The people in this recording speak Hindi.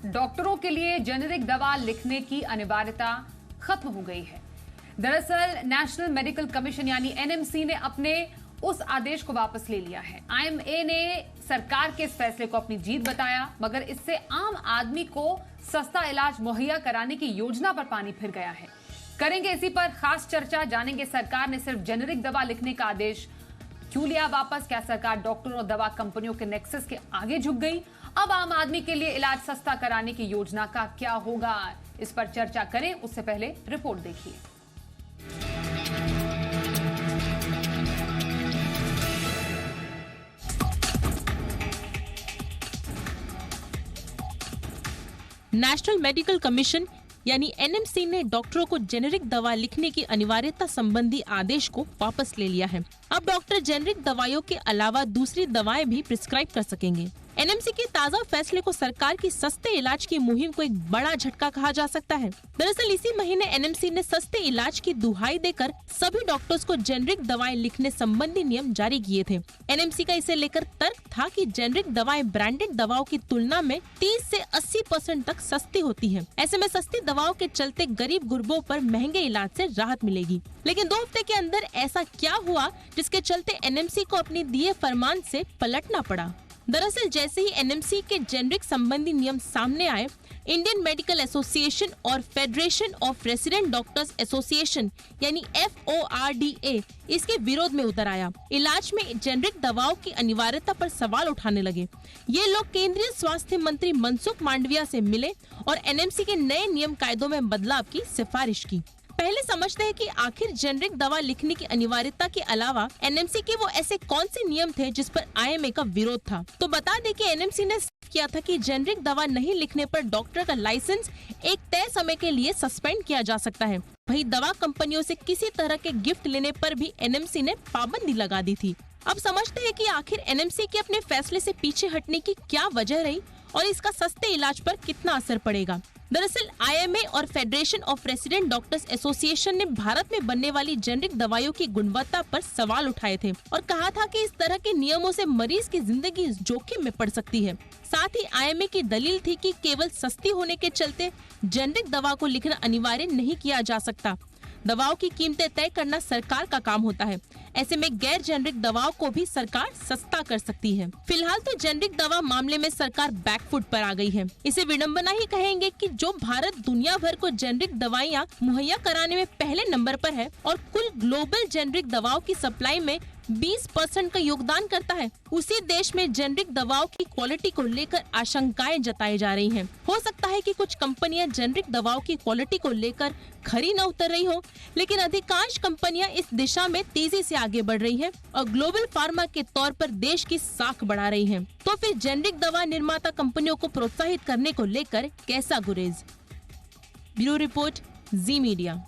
डॉक्टरों के लिए जेनेरिक दवा लिखने की अनिवार्यता खत्म हो गई है। दरअसल नेशनल मेडिकल कमीशन यानी एनएमसी ने अपने उस आदेश को वापस ले लिया है। आईएमए ने सरकार के इस फैसले को अपनी जीत बताया, मगर इससे आम आदमी को सस्ता इलाज मुहैया कराने की योजना पर पानी फिर गया है। करेंगे इसी पर खास चर्चा, जानेंगे सरकार ने सिर्फ जेनेरिक दवा लिखने का आदेश क्यों लिया वापस। क्या सरकार डॉक्टरों और दवा कंपनियों के नेक्सस के आगे झुक गई? अब आम आदमी के लिए इलाज सस्ता कराने की योजना का क्या होगा, इस पर चर्चा करें उससे पहले रिपोर्ट देखिए। नेशनल मेडिकल कमीशन यानी एनएमसी ने डॉक्टरों को जेनेरिक दवा लिखने की अनिवार्यता संबंधी आदेश को वापस ले लिया है। अब डॉक्टर जेनेरिक दवाइयों के अलावा दूसरी दवाएं भी प्रिस्क्राइब कर सकेंगे। एनएमसी के ताज़ा फैसले को सरकार की सस्ते इलाज की मुहिम को एक बड़ा झटका कहा जा सकता है। दरअसल इसी महीने एनएमसी ने सस्ते इलाज की दुहाई देकर सभी डॉक्टर्स को जेनेरिक दवाएं लिखने संबंधी नियम जारी किए थे। एनएमसी का इसे लेकर तर्क था कि जेनेरिक दवाएं ब्रांडेड दवाओं की तुलना में 30 से 80% तक सस्ती होती हैं। ऐसे में सस्ती दवाओं के चलते गरीब गुरबों पर महंगे इलाज से राहत मिलेगी। लेकिन 2 हफ्ते के अंदर ऐसा क्या हुआ जिसके चलते एनएमसी को अपनी दिए फरमान से पलटना पड़ा? दरअसल जैसे ही एनएमसी के जेनेरिक संबंधी नियम सामने आए, इंडियन मेडिकल एसोसिएशन और federation of resident doctors association यानी FORDA इसके विरोध में उतर आया। इलाज में जेनेरिक दवाओं की अनिवार्यता पर सवाल उठाने लगे। ये लोग केंद्रीय स्वास्थ्य मंत्री मनसुख मांडविया से मिले और एनएमसी के नए नियम कायदों में बदलाव की सिफारिश की। पहले समझते हैं कि आखिर जेनेरिक दवा लिखने की अनिवार्यता के अलावा एनएमसी के वो ऐसे कौन से नियम थे जिस पर आईएमए का विरोध था। तो बता दें कि एनएमसी ने किया था कि जेनेरिक दवा नहीं लिखने पर डॉक्टर का लाइसेंस एक तय समय के लिए सस्पेंड किया जा सकता है। वहीं दवा कंपनियों से किसी तरह के गिफ्ट लेने पर भी एनएमसी ने पाबंदी लगा दी थी। अब समझते हैं कि आखिर एनएमसी के अपने फैसले से पीछे हटने की क्या वजह रही और इसका सस्ते इलाज पर कितना असर पड़ेगा। दरअसल आईएमए और federation of resident doctors association ने भारत में बनने वाली जेनेरिक दवाइयों की गुणवत्ता पर सवाल उठाए थे और कहा था कि इस तरह के नियमों से मरीज की जिंदगी जोखिम में पड़ सकती है। साथ ही आईएमए की दलील थी कि केवल सस्ती होने के चलते जेनेरिक दवा को लिखना अनिवार्य नहीं किया जा सकता। दवाओं की कीमतें तय करना सरकार का काम होता है। ऐसे में गैर जेनेरिक दवाओं को भी सरकार सस्ता कर सकती है। फिलहाल तो जेनेरिक दवा मामले में सरकार बैकफुट पर आ गई है। इसे विडंबना ही कहेंगे कि जो भारत दुनिया भर को जेनेरिक दवाइयाँ मुहैया कराने में पहले नंबर पर है और कुल ग्लोबल जेनेरिक दवाओं की सप्लाई में 20% का योगदान करता है, उसी देश में जेनेरिक दवाओं की क्वालिटी को लेकर आशंकाएं जताई जा रही हैं। हो सकता है कि कुछ कंपनियां जेनेरिक दवाओं की क्वालिटी को लेकर खरी न उतर रही हो, लेकिन अधिकांश कंपनियां इस दिशा में तेजी से आगे बढ़ रही हैं और ग्लोबल फार्मा के तौर पर देश की साख बढ़ा रही हैं। तो फिर जेनेरिक दवा निर्माता कंपनियों को प्रोत्साहित करने को लेकर कैसा गुरेज? ब्यूरो रिपोर्ट, जी मीडिया।